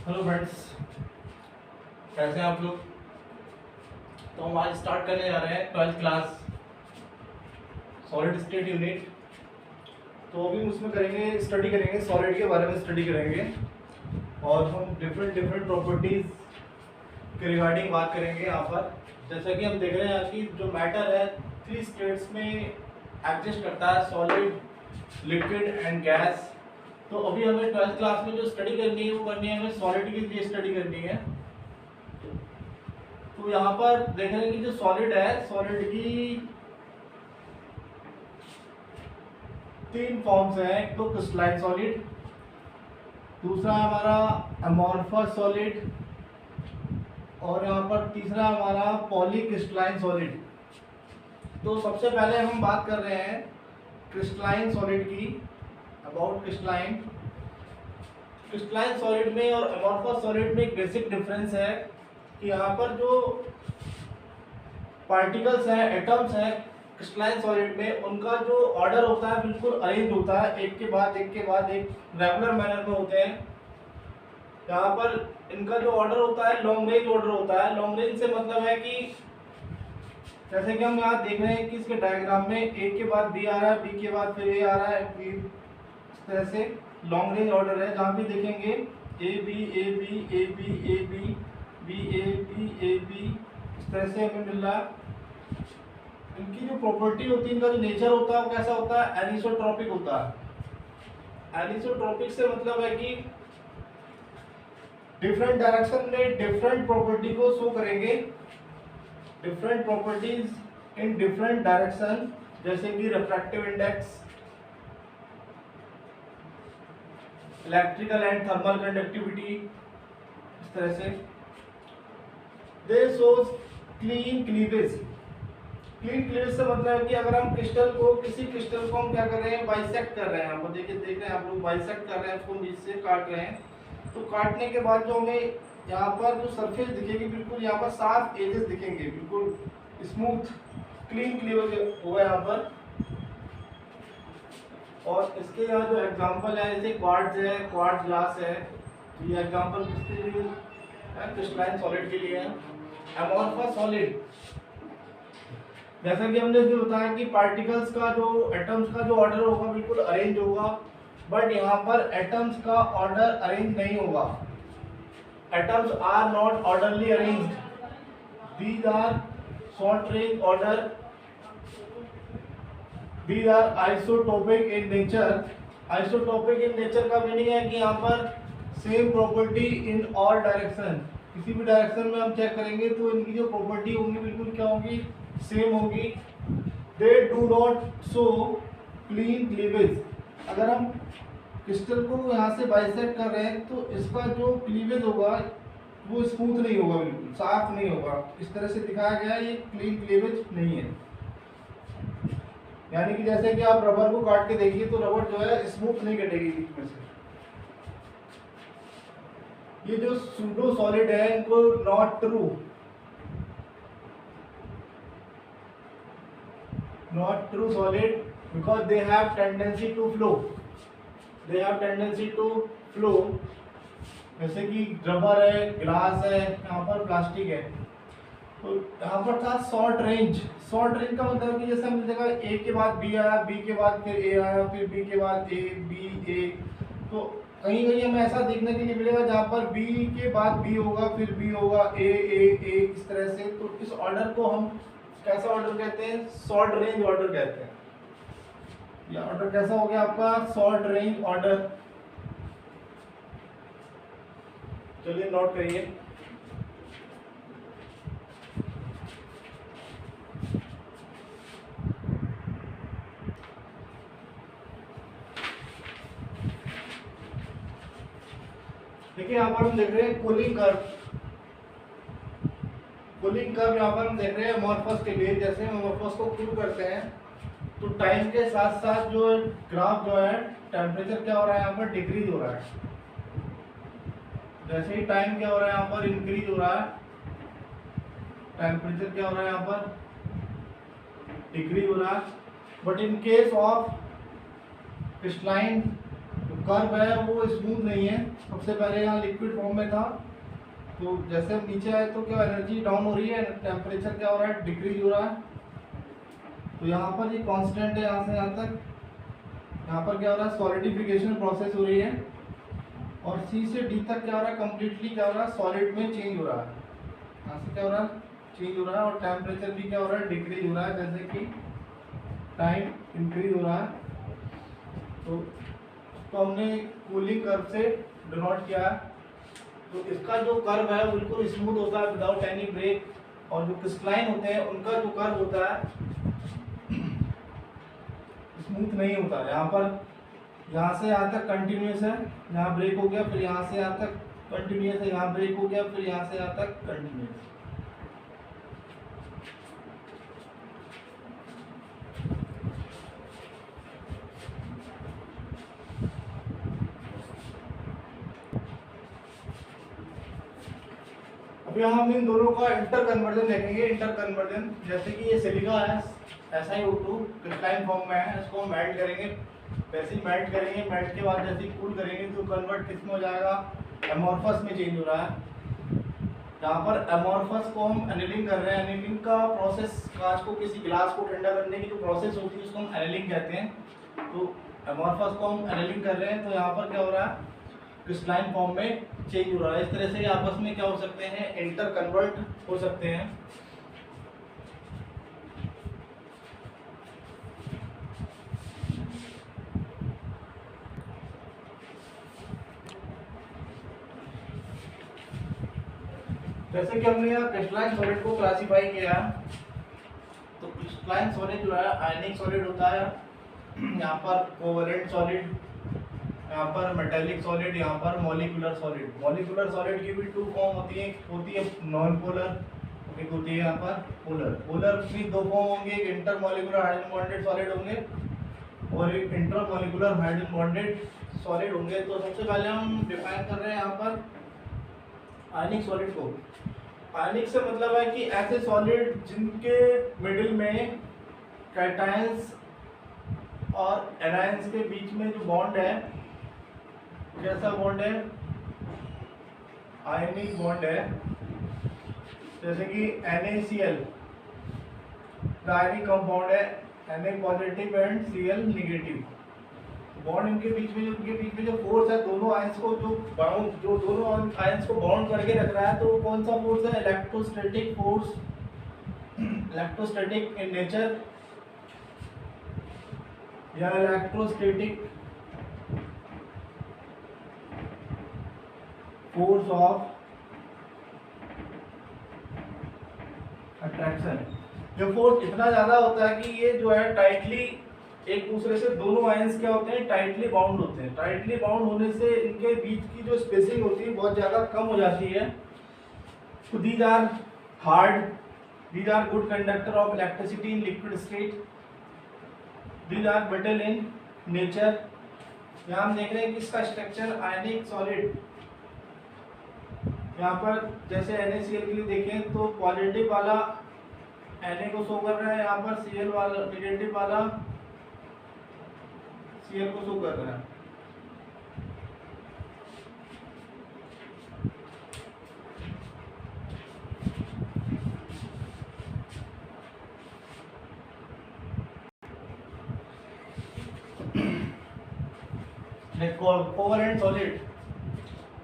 Hello friends, कैसे हैं आप लोग। तो हम आज स्टार्ट करने जा रहे हैं 12th class solid state unit. तो अभी उसमें स्टडी करेंगे सॉलिड के बारे में स्टडी करेंगे और हम डिफरेंट डिफरेंट प्रॉपर्टीज़ के रिगार्डिंग बात करेंगे यहाँ पर। जैसा कि हम देख रहे हैं कि जो मैटर है 3 स्टेट्स में एग्जिस्ट करता है, सॉलिड, लिक्विड एंड गैस। तो अभी हमें 12th क्लास में जो स्टडी करनी है वो करनी है हमें सॉलिड के लिए स्टडी करनी है। तो यहाँ पर देख रहे हैं कि जो सॉलिड है, सॉलिड की 3 फॉर्म्स हैं। एक तो क्रिस्टलाइन सॉलिड, दूसरा है हमारा अमॉर्फस सॉलिड और यहाँ पर तीसरा हमारा पॉलीक्रिस्टलाइन सॉलिड। तो सबसे पहले हम बात कर रहे हैं क्रिस्टलाइन सॉलिड की, अबाउट क्रिस्टलाइन। क्रिस्टलाइन सॉलिड में और अमॉर्फस सॉलिड में एक बेसिक डिफरेंस है कि यहाँ पर जो पार्टिकल्स हैं, एटम्स हैं क्रिस्टलाइन सॉलिड में, उनका जो ऑर्डर होता है बिल्कुल अरेंज होता है, एक के बाद एक रेगुलर मैनर में होते हैं। यहाँ पर इनका जो ऑर्डर होता है लॉन्ग रेंज ऑर्डर होता है। लॉन्ग रेंज से मतलब है कि जैसे कि हम यहाँ देख रहे हैं कि इसके डायग्राम में ए के बाद बी आ रहा है, बी के बाद फिर ए आ रहा है, बी, इस तरह से लॉन्ग रेंज ऑर्डर है। जहाँ भी देखेंगे A B A B A B A B B A B, इस तरह से हमें मिल रहा है। इनकी जो प्रॉपर्टी होती है, इनका जो नेचर होता है वो कैसा होता है, एनिसोट्रॉपिक होता है। एनिसोट्रॉपिक से मतलब है कि डिफरेंट डायरेक्शन में डिफरेंट प्रॉपर्टी को शो करेंगे, different properties in different direction, जैसे कि refractive index, electrical and thermal conductivity, इस तरह से। दे shows clean cleavage. Clean cleavage से मतलब है कि अगर हम किसी क्रिस्टल को हम क्या कर रहे हैं, बाइसेक्ट कर रहे हैं। आप देखिए, देख रहे हैं आप लोग, बाइसेक्ट कर रहे हैं, उसको बीच से काट रहे हैं। तो काटने के बाद जो हमें यहाँ पर जो सरफेस दिखेगी, बिल्कुल यहाँ पर साफ एजेस दिखेंगे, बिल्कुल स्मूथ क्लीन क्लीवेज होगा यहाँ पर। और इसके यहाँ जो एग्जांपल है, जैसे क्वार्ट्ज है, क्वार्ट्ज ग्लास है, तो ये एग्जांपल किसके लिए है, क्रिस्टलाइन सॉलिड के लिए है। अमॉर्फस सॉलिड, जैसा कि हमने भी बताया कि पार्टिकल्स का जो एटम्स का जो ऑर्डर होगा बिल्कुल अरेंज होगा, बट यहाँ पर एटम्स का ऑर्डर अरेंज नहीं होगा। Atoms are not orderly arranged, these are short range order, these are isotropic in nature. Isotropic in nature का मीनिंग है कि यहाँ पर same property in all direction, किसी भी डायरेक्शन में हम चेक करेंगे तो इनकी जो प्रॉपर्टी होंगी बिल्कुल क्या होगी, सेम होगी। They do not show clean cleavage. अगर हम क्रिस्टल को यहाँ से बाइसेक्ट कर रहे हैं तो इसका जो क्लीवेज होगा वो स्मूथ नहीं होगा, बिल्कुल साफ नहीं होगा। इस तरह से दिखाया गया है, ये क्लीन क्लीवेज नहीं है। यानी कि जैसे कि आप रबर को काट के देखिए तो रबर जो है स्मूथ नहीं कटेगी बीच में से। ये जो सूडो सॉलिड है इनको not true solid because they have tendency to flow, जैसे कि रबर है, ग्लास है, यहाँ पर प्लास्टिक है। तो यहाँ पर था शॉर्ट रेंज का मतलब कि जैसे हमने देखा ए के बाद बी आया, बी के बाद फिर ए आया, फिर बी के बाद ए बी ए। तो कहीं कहीं हमें ऐसा देखने के लिए मिलेगा जहाँ पर बी के बाद बी होगा, फिर बी होगा, ए ए ए, इस तरह से। तो इस ऑर्डर को हम कैसा ऑर्डर कहते हैं, शॉर्ट रेंज ऑर्डर कहते हैं। ये ऑर्डर कैसा हो गया आपका, शॉर्ट रेंज ऑर्डर। चलिए नोट करिए। देखिए यहाँ पर हम देख रहे हैं कूलिंग कर्व यहाँ पर हम देख रहे हैं अमॉर्फस के लिए। जैसे हम अमॉर्फस को कूल करते हैं तो टाइम के साथ साथ जो ग्राफ जो है, टेम्परेचर क्या हो रहा है यहाँ पर, डिक्रीज हो रहा है। जैसे ही टाइम क्या हो रहा है यहाँ पर, इंक्रीज हो रहा है, टेम्परेचर क्या हो रहा है यहाँ पर, डिक्रीज हो रहा है। But in case of crystalline curve है वो स्मूथ नहीं है। सबसे पहले यहाँ लिक्विड फॉर्म में था, तो जैसे हम नीचे आए तो क्या एनर्जी डाउन हो रही है, टेम्परेचर क्या हो रहा है, डिक्रीज हो रहा है। तो यहाँ पर ये कांस्टेंट है यहाँ से यहाँ तक। यहाँ पर क्या हो रहा है, सॉलिडिफिकेशन प्रोसेस हो रही है। और सी से डी तक क्या हो रहा है, कम्प्लीटली क्या हो रहा है, सॉलिड में चेंज हो रहा है। यहाँ से क्या हो रहा है, चेंज हो रहा है। और टेम्परेचर भी क्या हो रहा है, डिक्रीज हो रहा है, जैसे कि टाइम इंक्रीज हो रहा है। तो हमने कूलिंग कर्व से डिनोट किया है। तो इसका जो कर्व है बिल्कुल स्मूथ होता है विदाउट एनी ब्रेक। और जो क्रिस्टलाइन होते हैं उनका जो कर्व होता है स्मूथ नहीं होता है। यहाँ से यहाँ तक कंटिन्यूस है, यहाँ ब्रेक हो गया, फिर यहाँ से यहाँ तक कंटिन्यूस है, यहाँ ब्रेक हो गया, फिर यहाँ से यहाँ तक कंटिन्यूस। अब यहाँ हम इन दोनों का इंटर कन्वर्जन देखेंगे। इंटर कन्वर्जन जैसे कि ये सिलिका है, SiO2 क्रिस्टलाइन फॉर्म में है, इसको हम मेल्ट करेंगे। वैसे ही मेल्ट करेंगे, मेल्ट के बाद जैसे ही कूल करेंगे तो कन्वर्ट किस में हो जाएगा, एमोर्फस में चेंज हो रहा है। यहाँ पर एमोर्फस को हम एनीलिंग कर रहे हैं। एनीलिंग का प्रोसेस, कांच को किसी गिलास को ठंडा करने की जो प्रोसेस होती है उसको हम एनीलिंग कहते हैं। तो एमोर्फस को हम एनीलिंग कर रहे हैं, तो यहाँ पर क्या हो रहा है, क्रिस्टलाइन फॉर्म में चेंज हो रहा है। इस तरह से आपस में क्या हो सकते हैं, इंटर कन्वर्ट हो सकते हैं। जैसे कि हमने यहाँ क्रिस्टलाइन सॉलिड को क्लासिफाई किया, तो क्रिस्टलाइन सॉलिड जो है आयनिक सॉलिड होता है। यहाँ पर कोवलेंट सॉलिड, यहाँ पर मेटेलिक सॉलिड, यहाँ पर मॉलिक्यूलर सॉलिड। मॉलिक्यूलर सॉलिड की भी 2 फॉर्म होती है नॉन पोलर, एक होती है यहाँ पर पोलर। पोलर की 2 फॉर्म होंगे, एक inter molecular hydrogen bonded solid होंगे और एक inter molecular hydrogen bonded solid होंगे। तो सबसे पहले हम डिफाइन कर रहे हैं यहाँ पर आयनिक सॉलिड को। आयनिक से मतलब है कि ऐसे सॉलिड जिनके मिडिल में कैटायंस और एनायंस के बीच में जो बॉन्ड है, कैसा बॉन्ड है, आयनिक बॉन्ड है। जैसे कि NaCl आयनिक कंपाउंड है, Na positive and Cl negative. Bond इनके बीच में जो फोर्स है, दोनों आयंस को जो दोनों आयंस को बाउंड करके रख रहा है, तो वो कौन सा फोर्स है, electrostatic force. Electrostatic in nature या इलेक्ट्रोस्टैटिक फोर्स ऑफ अट्रैक्शन। जो फोर्स इतना ज्यादा होता है कि ये जो है टाइटली एक दूसरे से, दोनों आयंस क्या होते हैं, टाइटली बाउंड होते हैं। टाइटली बाउंड होने से इनके बीच की जो स्पेसिंग होती है बहुत ज्यादा कम हो जाती है। तो these are hard, these are good conductor of electricity in liquid state, these are brittle in nature. यहाँ हम देख रहे हैं कि इसका स्ट्रक्चर आयनिक सॉलिड, यहाँ पर जैसे NaCl के लिए देखें तो पॉजिटिव वाला Na को शो कर रहा है, यहाँ पर Cl वाला नेगेटिव वाला Cl को शो कर रहा है। कोवलेंट सॉलिड,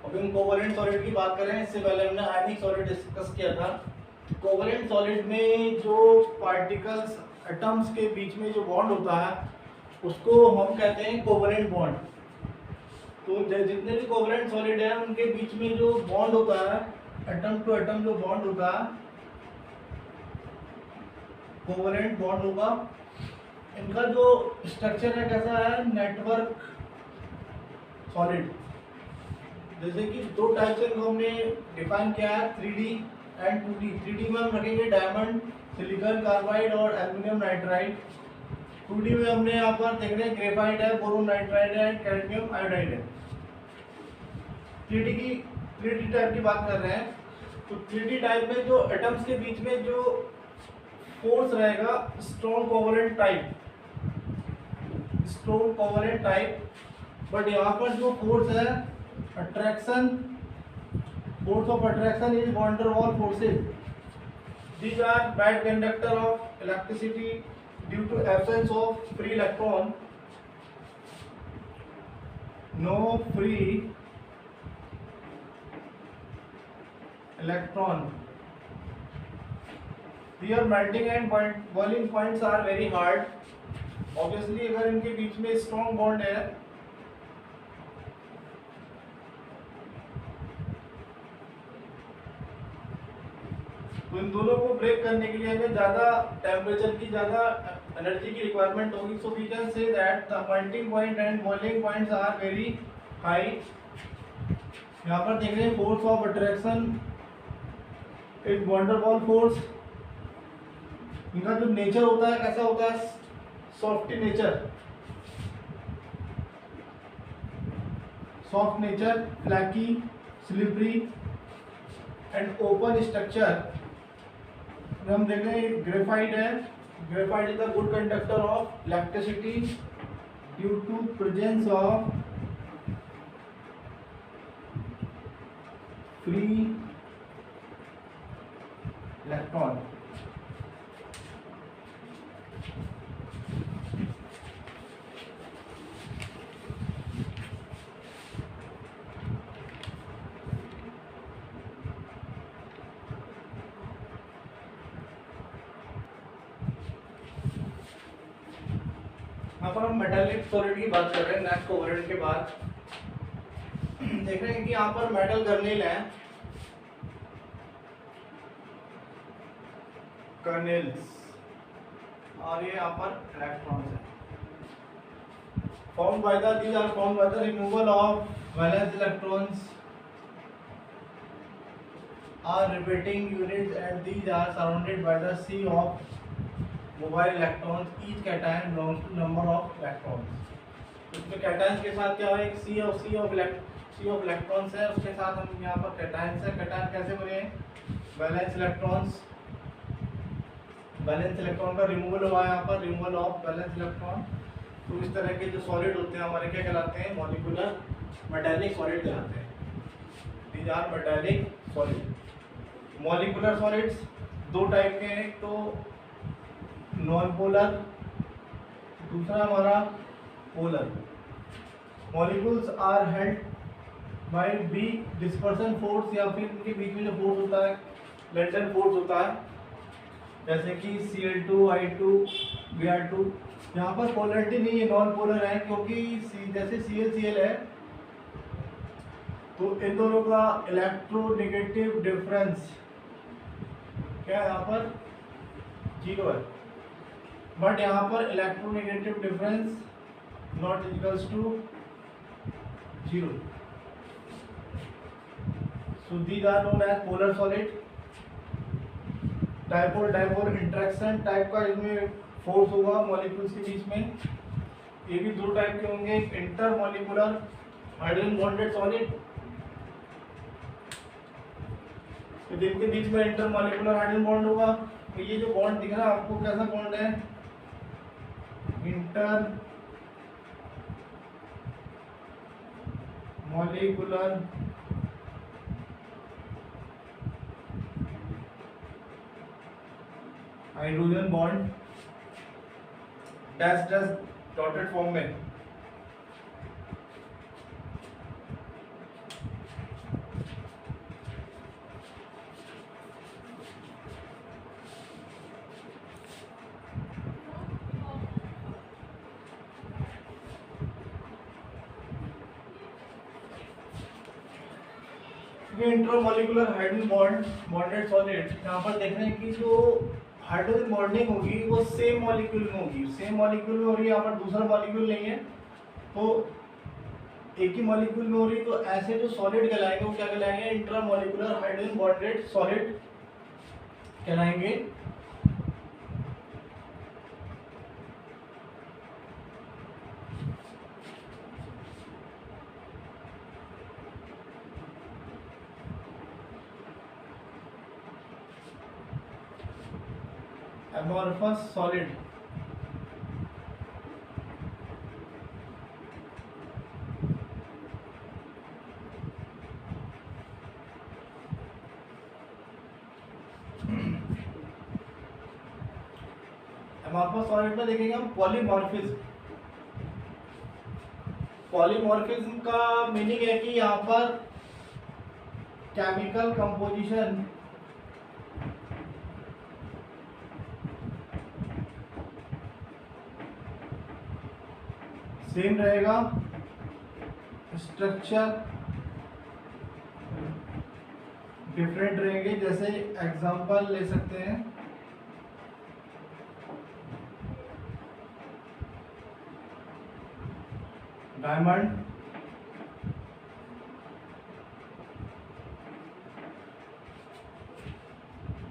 अब हम कोवलेंट सॉलिड की बात करें, इससे पहले हमने आयनिक सॉलिड डिस्कस किया था। कोवलेंट सॉलिड में जो पार्टिकल्स एटम्स के बीच में जो बॉन्ड होता है उसको हम कहते हैं कोवलेंट बॉन्ड। तो जितने भी कोवलेंट सॉलिड है उनके बीच में जो बॉन्ड होता है, एटम टू एटम जो बॉन्ड होता है, कोवलेंट बॉन्ड होगा। इनका जो स्ट्रक्चर है कैसा है, नेटवर्क सॉलिड। जैसे कि 2 टाइप से इनको हमने डिफाइन किया है, 3D एंड 2D। 3D में हम रखेंगे डायमंड, सिलिकॉन कार्बाइड और एल्युमिनियम नाइट्राइड। 2D में हमने यहाँ पर देख रहे हैं ग्रेफाइट है, बोरोन नाइट्राइड है, कैडमियम आयोडाइड है। 3D टाइप की बात कर रहे हैं, तो 3D टाइप में जो एटम्स के बीच में जो फोर्स रहेगा, स्ट्रॉन्ग कोवलेंट टाइप, बट यहाँ पर जो फोर्स है attraction, force of attraction is van der Waals forces. These are bad conductor of electricity due to absence of free electron. No free electron. Their melting and boiling points are very hard. Obviously अगर इनके बीच में strong bond है तो इन दोनों को break करने के लिए हमें ज़्यादा टेम्परेचर की, ज़्यादा एनर्जी की रिक्वायरमेंट होगी. So we can say that the melting point and boiling points are very high. यहाँ पर देख रहे हैं force of attraction is van der Waals force. इनका जो नेचर होता है कैसा होता है, soft nature, soft nature, flaky, slippery and open structure. हम देख रहे हैं ग्रेफाइट है. Graphite is the good conductor of electricity due to presence of free electron. यहाँ पर हम मेटालिक सॉलिड की बात कर रहे हैं. नेक्स्ट कोवेलेंट के बाद देख रहे हैं कि यहाँ पर मेटल कर्नेल है, कर्नेल्स, और ये यहाँ पर इलेक्ट्रॉन्स है. formed by the these are formed by the removal of valence electrons are repeating units and these are surrounded by the sea of mobile electrons. each cation belongs to number of electrons. इसमें cations के साथ क्या है, एक सी of electrons है, उसके साथ हम यहाँ पर कैटायंस है. कैटायन कैसे बने हैं, वैलेंस इलेक्ट्रॉन्स. वैलेंस इलेक्ट्रॉन का रिमूवल हुआ है यहाँ पर, रिमूवल ऑफ वैलेंस इलेक्ट्रॉन. तो इस तरह के जो सॉलिड होते हैं हमारे क्या कहलाते हैं, मॉलिक्यूलर मेटालिक सॉलिड कहलाते हैं. These are metallic solid. Molecular solids दो टाइप के हैं, एक तो नॉन पोलर, दूसरा हमारा polar. Molecules are held by weak dispersion force, या फिर इनके बीच में जो फोर्स होता है लेंटन फोर्स होता है, जैसे कि Cl2, I2, Br2. यहाँ पर पोलरिटी नहीं है, नॉन पोलर है, क्योंकि जैसे Cl है तो इन दोनों का इलेक्ट्रोनेगेटिव डिफरेंस क्या है, यहाँ पर 0 है. बट यहाँ पर electronegative difference not equals to 0. So these are known as polar solid. Dipole dipole interaction type का इसमें फोर्स होगा मॉलिक्यूल्स के बीच में. ये भी दो टाइप के होंगे, एक inter molecular hydrogen bonded solid, जिनके बीच में इंटर मॉलिक्यूलर हाइड्रोजन बॉन्ड होगा. तो ये जो बॉन्ड दिख रहा है आपको कैसा बॉन्ड है, intermolecular hydrogen bond dash dash dotted form में. Intermolecular hydrogen bond bonded solid, यहाँ पर देख रहे हैं कि जो हाइड्रोजन बॉन्डिंग होगी वो सेम मॉलिक्यूल में होगी, सेम मॉलिक्यूल में हो रही है. यहाँ पर दूसरा मॉलिक्यूल नहीं है, तो एक ही मॉलिक्यूल में हो रही है. तो ऐसे जो सॉलिड कहलाएंगे वो क्या कहलाएंगे, इंट्रामॉलिक्यूलर हाइड्रोजन बॉन्डेड सॉलिड कहलाएंगे. amorphous solid. सॉलिड में देखेंगे हम पॉलीमॉर्फिज्म। पॉलीमॉर्फिज्म का मीनिंग है कि यहाँ पर केमिकल कंपोजिशन सेम रहेगा, स्ट्रक्चर डिफरेंट रहेंगे। जैसे एग्जांपल ले सकते हैं, diamond,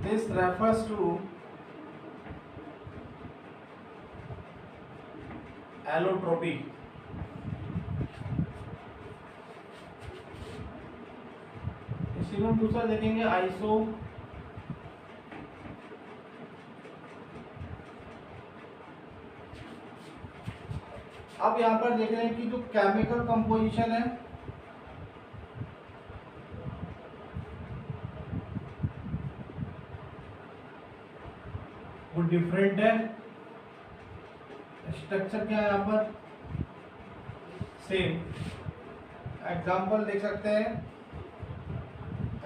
this refers to allotropy. इसी में हम दूसरा देखेंगे आइसो। अब यहाँ पर देख रहे हैं कि जो केमिकल कंपोजिशन है वो डिफरेंट है, स्ट्रक्चर क्या है यहाँ पर सेम। एग्जांपल देख सकते हैं,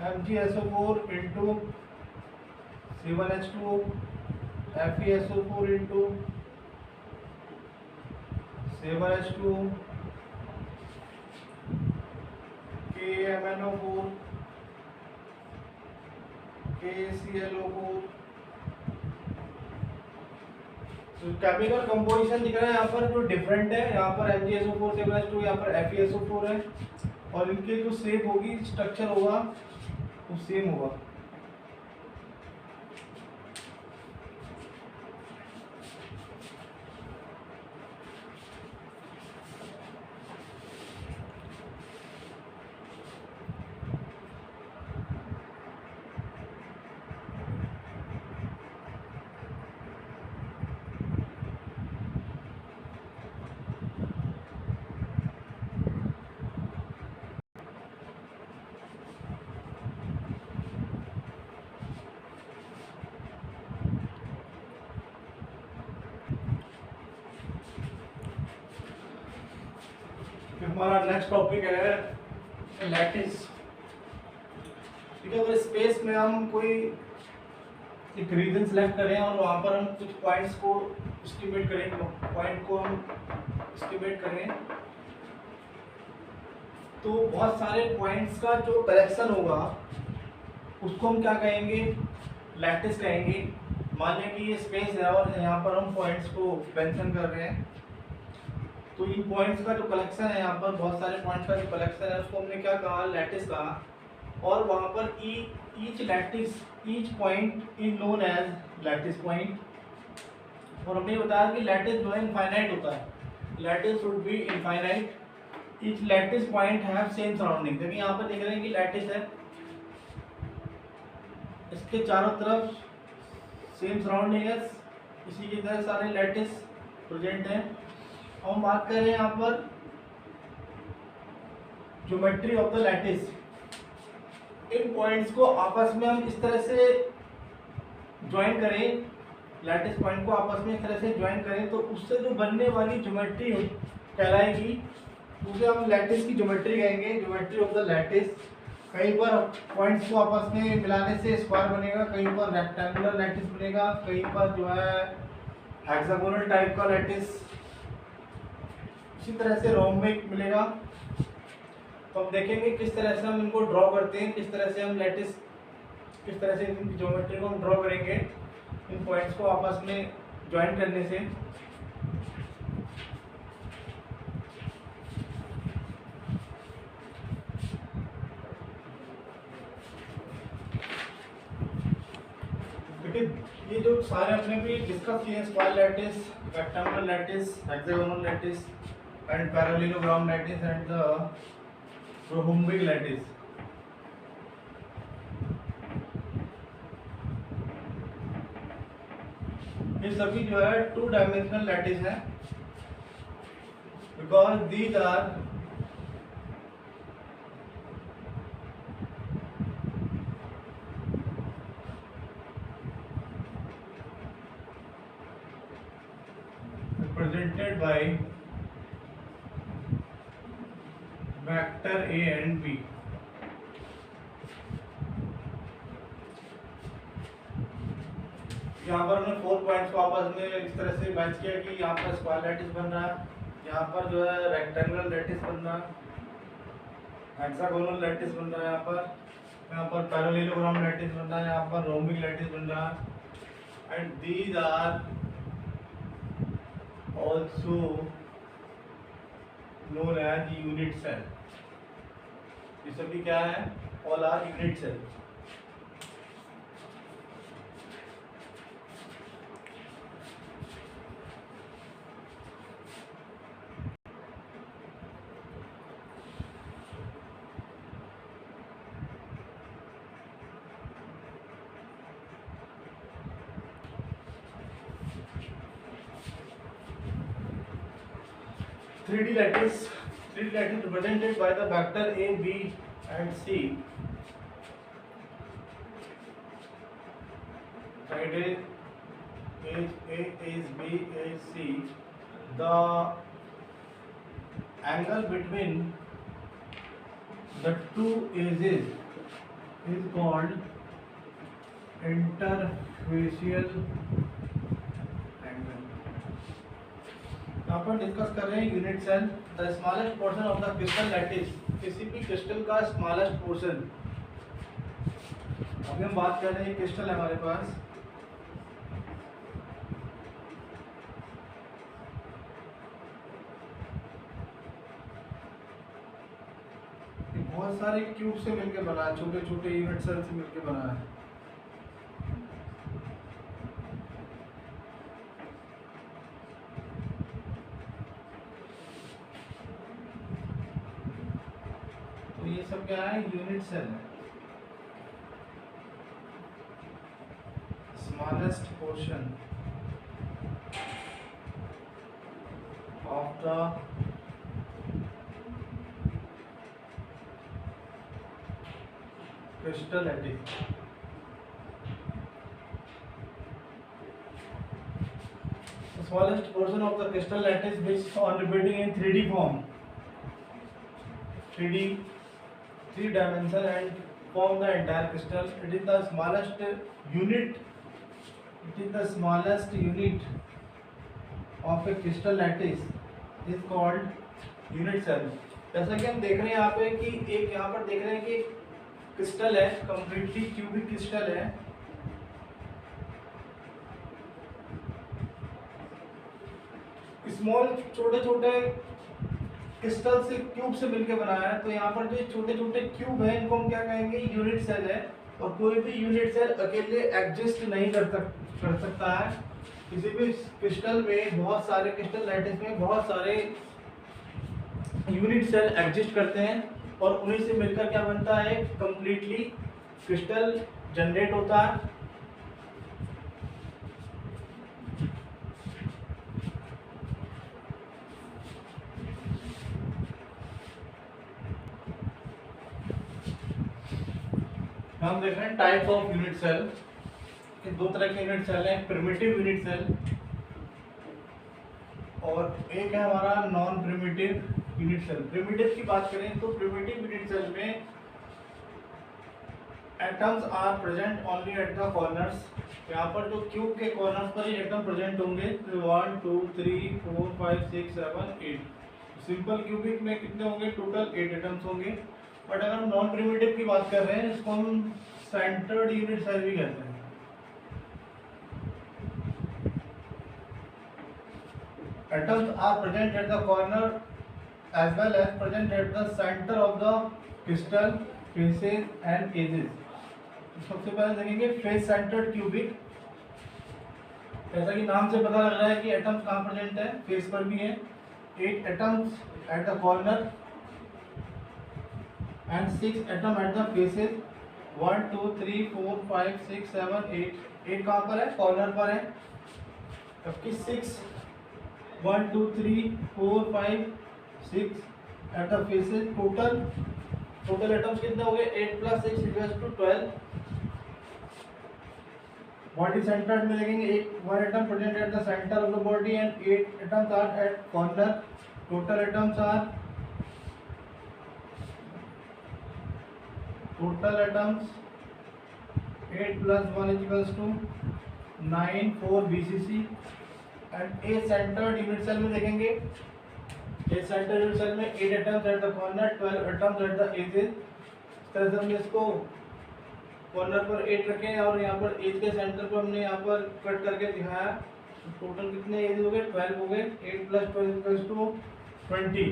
MgSO4 into C1H2, FeSO4 into C1H2, KMnO4, KClO4। Chemical composition दिख रहा है यहाँ पर जो डिफरेंट है, यहाँ पर MgSO4 C1H2, यहाँ पर FeSO4 है, और इनके जो शेप होगी, स्ट्रक्चर होगा वो सेम होगा। हमारा नेक्स्ट टॉपिक है लैटिस। ठीक है, अगर स्पेस में हम कोई एक रीजन सेलेक्ट करें और वहाँ पर हम कुछ पॉइंट्स को एस्टिमेट करें, पॉइंट को हम एस्टिमेट करें, तो बहुत सारे पॉइंट्स का जो कलेक्शन होगा उसको हम क्या कहेंगे, लैटिस कहेंगे। मान लें कि ये स्पेस है और यहाँ पर हम पॉइंट्स को मेंशन कर रहे हैं, तो इन पॉइंट्स का जो कलेक्शन है, यहाँ पर बहुत सारे पॉइंट्स का जो कलेक्शन है उसको हमने क्या कहा, लैटिस कहा। और वहाँ पर each lattice, each point is known as lattice point. और हमने बताया कि लैटिस जो है इनफाइनाइट होता है, lattice should be infinite. Each lattice point have same surrounding. देखिए यहाँ पर देख रहे हैं कि लैटिस है, इसके चारों तरफ सेम सराउंडिंग है, इसी की तरह सारे लैटिस प्रेजेंट हैं। हम बात कर रहे हैं यहाँ पर geometry of the lattice. In points को आपस में हम इस तरह से ज्वाइन करें, लैटिस पॉइंट को आपस में इस तरह से ज्वाइन करें, तो उससे जो बनने वाली ज्योमेट्री कहलाएगी, उसे हम लैटिस की ज्योमेट्री कहेंगे, ज्योमेट्री ऑफ द लैटिस। कहीं पर पॉइंट्स को आपस में मिलाने से स्क्वायर बनेगा, कहीं पर रेक्टेंगुलर लैटिस बनेगा, कहीं पर जो है हेक्सागोनल टाइप का लैटिस, इसी तरह से रोम्बिक मिलेगा। तो हम देखेंगे किस तरह से हम इनको ड्रॉ करते हैं, किस तरह से हम लैटिस, किस तरह से इनकी ज्योमेट्री को हम ड्रॉ करेंगे इन पॉइंट्स को आपस में ज्वाइन करने से। ये जो सारे अपने भी डिस्कस किए हैं, square lattice, rectangular lattice, hexagonal lattice and parallelogram lattice and the rhombic lattice. ये सभी जो है 2 डायमेंशनल लैटिस है, because these are vector A and B. यहाँ पर हमने 4 पॉइंट्स को आपस में इस तरह से मैच किया कि यहाँ पर स्क्वायर लैटिस बन रहा है, यहाँ पर जो है रेक्टेंगुलर लैटिस बन रहा है, हेक्सागोनल लैटिस बन रहा है, यहाँ पर पैरेललोग्राम लैटिस बन रहा है, यहाँ पर रोम्बिक लैटिस बन रहा है। And these are also known as unit cell. ये सभी क्या है? All are unit cell. Three D lattice represented by the vector A, B and C. Side A is B is C. The angle between the two edges is called interfacial angle. यहाँ पर discuss कर रहे हैं unit cell. The smallest portion of the crystal lattice, किसी भी crystal का smallest portion. अभी हम बात कर रहे हैं क्रिस्टल है हमारे पास, बहुत सारे क्यूब से मिलकर बना है, छोटे छोटे यूनिट सेल से मिलकर बना है। तो ये सब क्या है? यूनिट सेल है। Smallest portion of the crystal lattice. The smallest portion of the crystal lattice which on repeating in 3D form, 3D, 3 dimension and form the entire crystal. It is the smallest unit. It is the smallest unit of a crystal lattice is called unit cell. जैसा कि हम देख रहे हैं यहाँ पे कि एक यहाँ पर देख रहे हैं कि क्रिस्टल है, कंप्लीटली क्यूबिक क्रिस्टल है। स्मॉल छोटे छोटे क्रिस्टल से क्यूब से मिलकर बनाया है। तो यहाँ पर जो छोटे छोटे क्यूब है इनको हम क्या कहेंगे? यूनिट सेल है। और कोई भी यूनिट सेल अकेले एग्जिस्ट नहीं कर सकता है। किसी भी क्रिस्टल में, बहुत सारे क्रिस्टल लैटिस में बहुत सारे यूनिट सेल एग्जिस्ट करते हैं और उन्हीं से मिलकर क्या बनता है? कंप्लीटली क्रिस्टल जनरेट होता है। हम देख रहे हैं टाइप्स ऑफ यूनिट सेल। दो तरह के यूनिट सेल हैं, प्रिमिटिव यूनिट सेल और एक है हमारा non primitive unit cell. Primitive की बात करें तो प्रिमिटिव यूनिट सेल में atoms are present only at the corners. यहाँ पर जो क्यूब के कॉर्नर्स पर ही एटम प्रेजेंट होंगे। 1 2 3 4 5 6 7 8। सिंपल क्यूबिक में कितने होंगे? टोटल 8 एटम्स होंगे। बट अगर हम नॉन प्रिमिटिव की बात कर रहे हैं, इसको हम सेंटर्ड यूनिट सेल भी कहते हैं। Atoms are present at the corner as well as present at the center of the crystal faces and edges. सबसे पहले देखेंगे फेस सेंटर्ड क्यूबिक। जैसा कि नाम से पता लग रहा है कि एटम्स कहाँ प्रेजेंट है? फेस पर भी है। 8 atoms at the corner and 6 atom at the faces. 1 2 3 4 5 6 7 8। 8 कहाँ पर है? कॉर्नर पर है। जबकि 6 1 2 3 4 5 6 at the faces. Total atoms कितने हो गए? 8 + 6 = 12। बॉडी सेंटर्ड में देखेंगे 1 atom present at the centre of the body and 8 atoms are at corner. Total atoms are total atoms 8 plus 1 is equals to 9 4 BCC and A centered unit cell में देखेंगे A centered unit cell में 8 atoms at the corner 12 atoms at the edges। इस तरह से हमने इसको corner पर 8 रखे हैं और यहाँ पर एज के सेंटर पर हमने यहाँ पर कट करके दिखाया। टोटल कितने एज हो गए 12 हो गए। 8 plus 12 इक्वल्स टू 20।